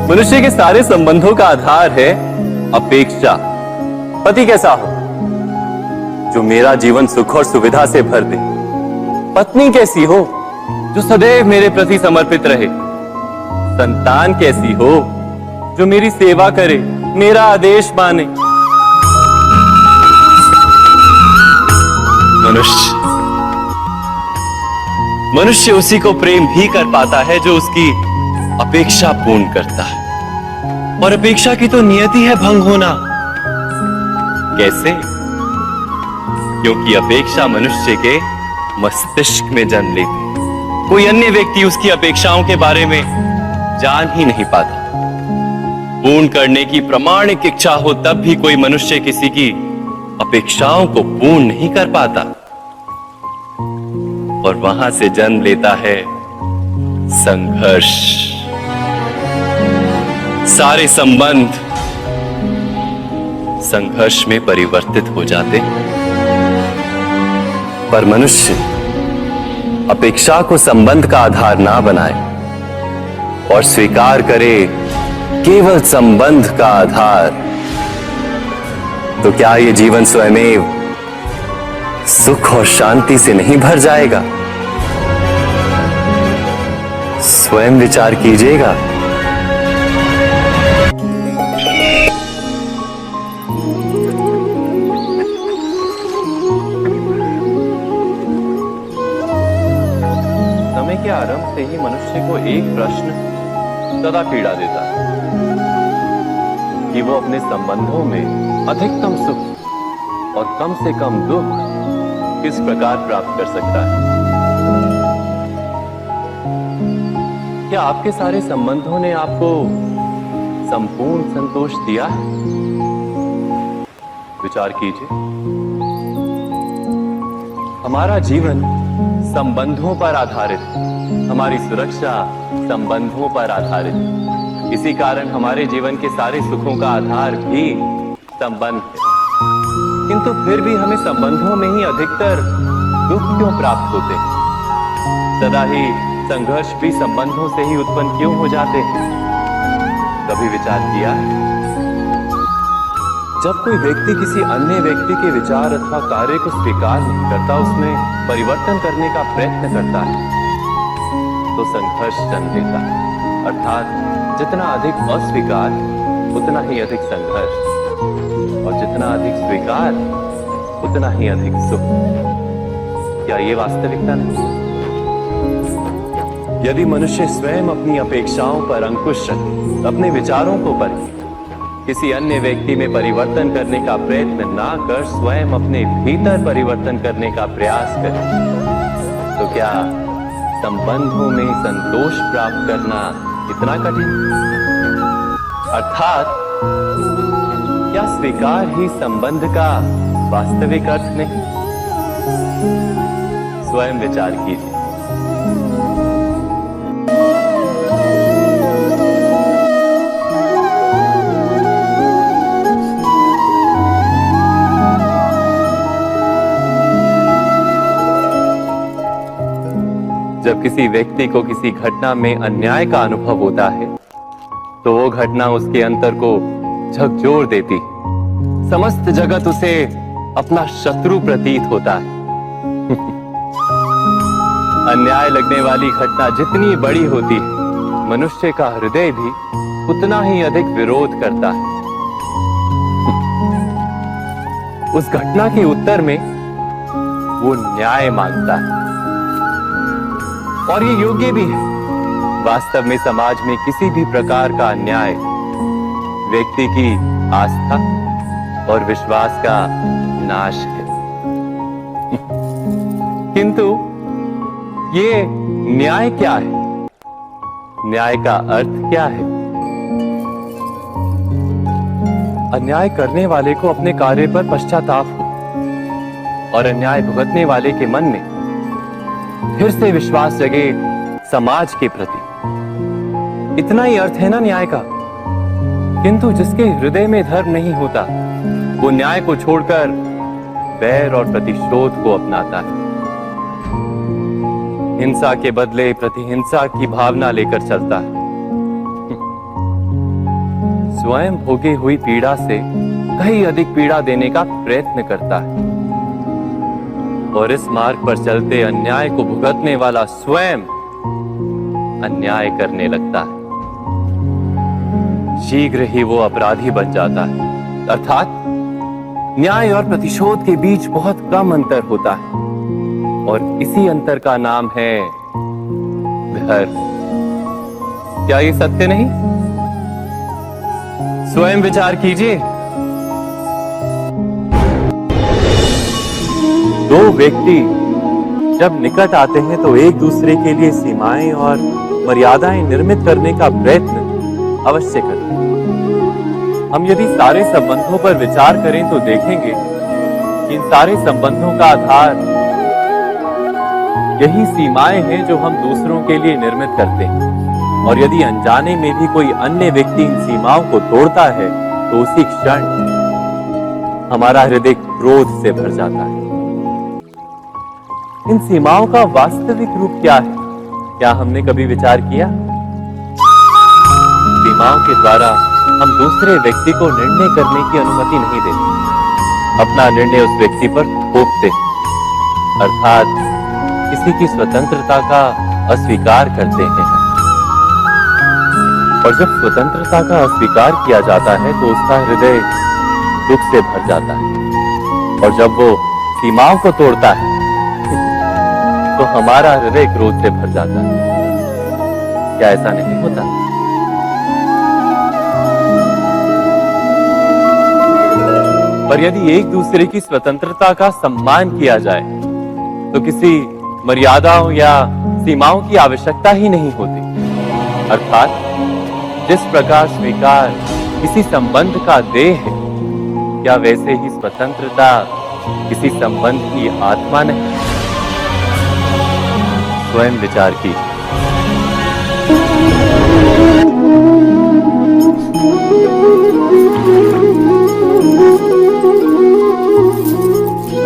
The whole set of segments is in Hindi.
मनुष्य के सारे संबंधों का आधार है अपेक्षा। पति कैसा हो जो मेरा जीवन सुख और सुविधा से भर दे। पत्नी कैसी हो जो सदैव मेरे प्रति समर्पित रहे। संतान कैसी हो जो मेरी सेवा करे, मेरा आदेश माने। मनुष्य उसी को प्रेम भी कर पाता है जो उसकी अपेक्षा पूर्ण करता है, और अपेक्षा की तो नियति है भंग होना। कैसे? क्योंकि अपेक्षा मनुष्य के मस्तिष्क में जन्म लेती है। कोई अन्य व्यक्ति उसकी अपेक्षाओं के बारे में जान ही नहीं पाता। पूर्ण करने की प्रामाणिक इच्छा हो तब भी कोई मनुष्य किसी की अपेक्षाओं को पूर्ण नहीं कर पाता, और वहां से जन्म लेता है संघर्ष। सारे संबंध संघर्ष में परिवर्तित हो जाते हैं। पर मनुष्य अपेक्षा को संबंध का आधार ना बनाए और स्वीकार करे केवल संबंध का आधार, तो क्या ये जीवन स्वयमेव सुख और शांति से नहीं भर जाएगा? स्वयं विचार कीजिएगा। समय के आरंभ से ही मनुष्य को एक प्रश्न सदा पीड़ा देता है कि वो अपने संबंधों में अधिकतम सुख और कम से कम दुख किस प्रकार प्राप्त कर सकता है। क्या आपके सारे संबंधों ने आपको संपूर्ण संतोष दिया है? विचार कीजिए। हमारा जीवन संबंधों पर आधारित है। हमारी सुरक्षा संबंधों पर आधारित है। इसी कारण हमारे जीवन के सारे सुखों का आधार भी संबंध है। किंतु फिर भी हमें संबंधों में ही अधिकतर दुख क्यों प्राप्त होते हैं? सदा ही संघर्ष भी संबंधों से ही उत्पन्न क्यों हो जाते हैं? कभी विचार किया है? जब कोई व्यक्ति किसी अन्य व्यक्ति के विचार अथवा कार्य को स्वीकार नहीं करता, उसमें परिवर्तन करने का प्रयत्न करता है, तो संघर्ष जन्म लेता है। अर्थात जितना अधिक अस्वीकार उतना ही अधिक संघर्ष, और जितना अधिक स्वीकार उतना ही अधिक सुख। क्या ये वास्तविकता नहीं? यदि मनुष्य स्वयं अपनी अपेक्षाओं पर अंकुश रखे, अपने विचारों को परखे, किसी अन्य व्यक्ति में परिवर्तन करने का प्रयत्न ना कर स्वयं अपने भीतर परिवर्तन करने का प्रयास करे, तो क्या संबंधों में संतोष प्राप्त करना इतना कठिन? अर्थात क्या स्वीकार ही संबंध का वास्तविक अर्थ नहीं? स्वयं विचार कीजिए। जब किसी व्यक्ति को किसी घटना में अन्याय का अनुभव होता है, तो वो घटना उसके अंतर को झकझोर देती है। समस्त जगत उसे अपना शत्रु प्रतीत होता है। अन्याय लगने वाली घटना जितनी बड़ी होती है, मनुष्य का हृदय भी उतना ही अधिक विरोध करता है। उस घटना के उत्तर में वो न्याय मांगता है, और ये योग्य भी है। वास्तव में समाज में किसी भी प्रकार का अन्याय व्यक्ति की आस्था और विश्वास का नाश है। किंतु ये न्याय क्या है? न्याय का अर्थ क्या है? अन्याय करने वाले को अपने कार्य पर पश्चाताप हो, और अन्याय भुगतने वाले के मन में फिर से विश्वास जगे समाज के प्रति। इतना ही अर्थ है ना न्याय का। किंतु जिसके हृदय में धर्म नहीं होता, वो न्याय को छोड़कर वैर और प्रतिशोध को अपनाता है। हिंसा के बदले प्रतिहिंसा की भावना लेकर चलता है। स्वयं भोगी हुई पीड़ा से कहीं अधिक पीड़ा देने का प्रयत्न करता है और इस मार्ग पर चलते अन्याय को भुगतने वाला स्वयं अन्याय करने लगता है। शीघ्र ही वो अपराधी बन जाता है, अर्थात न्याय और प्रतिशोध के बीच बहुत कम अंतर होता है और इसी अंतर का नाम है धर्म। क्या ये सत्य नहीं? स्वयं विचार कीजिए। दो व्यक्ति जब निकट आते हैं तो एक दूसरे के लिए सीमाएं और मर्यादाएं निर्मित करने का प्रयत्न अवश्य करते हैं। हम यदि सारे संबंधों पर विचार करें तो देखेंगे कि इन सारे संबंधों का आधार यही सीमाएं हैं जो हम दूसरों के लिए निर्मित करते हैं। और यदि अनजाने में भी कोई अन्य व्यक्ति इन सीमाओं को तोड़ता है तो उसी क्षण हमारा हृदय क्रोध से भर जाता है। इन सीमाओं का वास्तविक रूप क्या है? क्या हमने कभी विचार किया? सीमाओं के द्वारा हम दूसरे व्यक्ति को निर्णय करने की अनुमति नहीं देते, अपना निर्णय उस व्यक्ति पर थोपते, अर्थात किसी की स्वतंत्रता का अस्वीकार करते हैं। और जब स्वतंत्रता का अस्वीकार किया जाता है तो उसका हृदय दुख से भर जाता है और जब वो सीमाओं को तोड़ता है तो हमारा हृदय क्रोध से भर जाता है। क्या ऐसा नहीं होता? पर यदि एक दूसरे की स्वतंत्रता का सम्मान किया जाए तो किसी मर्यादाओं या सीमाओं की आवश्यकता ही नहीं होती। अर्थात जिस प्रकार स्वीकार किसी संबंध का देह है, क्या वैसे ही स्वतंत्रता किसी संबंध की आत्मा नहीं? स्वयं विचार की।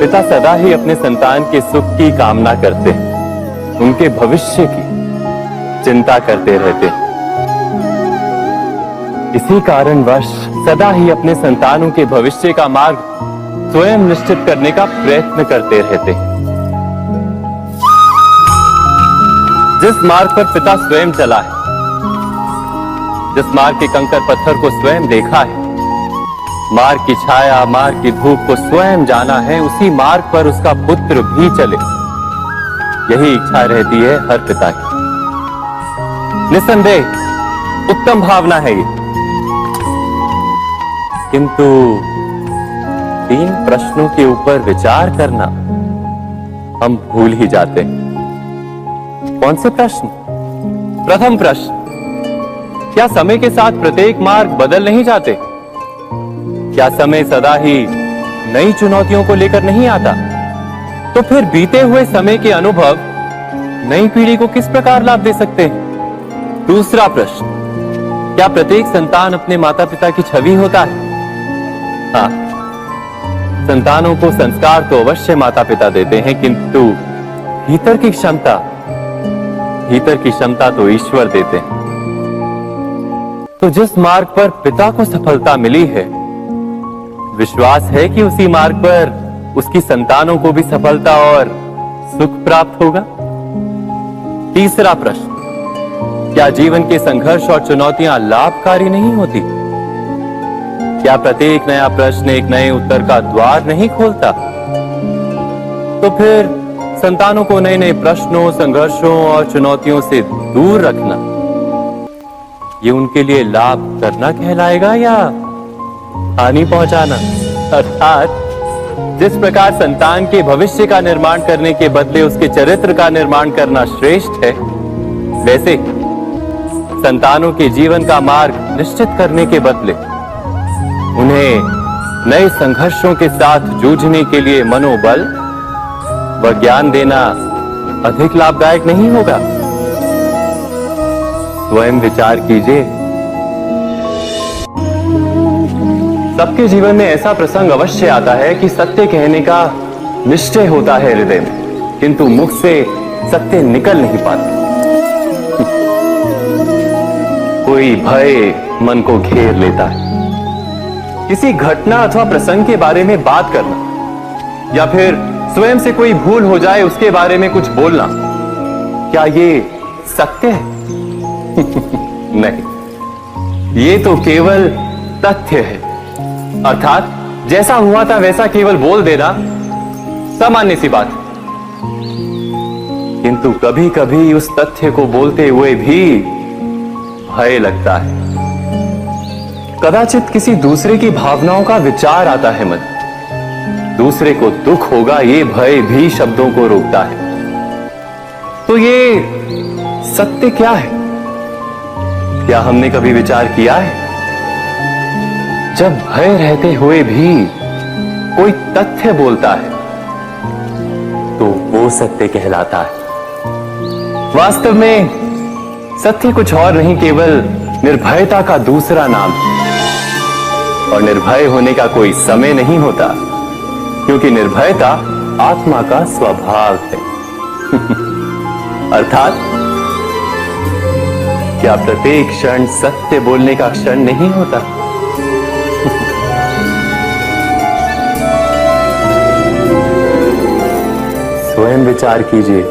पिता सदा ही अपने संतान के सुख की कामना करते हैं, उनके भविष्य की चिंता करते रहते हैं। इसी कारणवश सदा ही अपने संतानों के भविष्य का मार्ग स्वयं निश्चित करने का प्रयत्न करते रहते हैं। जिस मार्ग पर पिता स्वयं चला है, जिस मार्ग के कंकर पत्थर को स्वयं देखा है, मार्ग की छाया, मार्ग की धूप को स्वयं जाना है, उसी मार्ग पर उसका पुत्र भी चले, यही इच्छा रहती है हर पिता की। निसंदेह उत्तम भावना है ये, किंतु 3 प्रश्नों के ऊपर विचार करना हम भूल ही जाते हैं। कौन से प्रश्न? प्रथम प्रश्न, क्या समय के साथ प्रत्येक मार्ग बदल नहीं जाते? क्या समय सदा ही नई चुनौतियों को लेकर नहीं आता? तो फिर बीते हुए समय के अनुभव नई पीढ़ी को किस प्रकार लाभ दे सकते हैं? दूसरा प्रश्न, क्या प्रत्येक संतान अपने माता पिता की छवि होता है? हाँ, संतानों को संस्कार तो अवश्य माता पिता देते हैं, किंतु भीतर की क्षमता तो ईश्वर देते हैं। तो जिस मार्ग पर पिता को सफलता मिली है, विश्वास है कि उसी मार्ग पर उसकी संतानों को भी सफलता और सुख प्राप्त होगा। तीसरा प्रश्न, क्या जीवन के संघर्ष और चुनौतियां लाभकारी नहीं होती? क्या प्रत्येक नया प्रश्न एक नए उत्तर का द्वार नहीं खोलता? तो फिर संतानों को नए नए प्रश्नों, संघर्षों और चुनौतियों से दूर रखना, ये उनके लिए लाभ करना कहलाएगा या हानि पहुंचाना? अर्थात जिस प्रकार संतान के भविष्य का निर्माण करने के बदले उसके चरित्र का निर्माण करना श्रेष्ठ है, वैसे संतानों के जीवन का मार्ग निश्चित करने के बदले उन्हें नए संघर्षों के साथ जूझने के लिए मनोबल व ज्ञान देना अधिक लाभदायक नहीं होगा? स्वयं विचार कीजिए। सबके जीवन में ऐसा प्रसंग अवश्य आता है कि सत्य कहने का निश्चय होता है हृदय में, किंतु मुख से सत्य निकल नहीं पाते। कोई भय मन को घेर लेता है। किसी घटना अथवा प्रसंग के बारे में बात करना या फिर स्वयं से कोई भूल हो जाए उसके बारे में कुछ बोलना, क्या ये सत्य है? नहीं, ये तो केवल तथ्य है। अर्थात जैसा हुआ था वैसा केवल बोल देना सामान्य सी बात है। किंतु कभी कभी उस तथ्य को बोलते हुए भी भय लगता है। कदाचित किसी दूसरे की भावनाओं का विचार आता है मन, दूसरे को दुख होगा ये भय भी शब्दों को रोकता है। तो ये सत्य क्या है? क्या हमने कभी विचार किया है? जब भय रहते हुए भी कोई तथ्य बोलता है तो वो सत्य कहलाता है। वास्तव में सत्य कुछ और नहीं, केवल निर्भयता का दूसरा नाम है। और निर्भय होने का कोई समय नहीं होता, क्योंकि निर्भयता आत्मा का स्वभाव है। अर्थात क्या प्रत्येक क्षण सत्य बोलने का क्षण नहीं होता? स्वयं विचार कीजिए।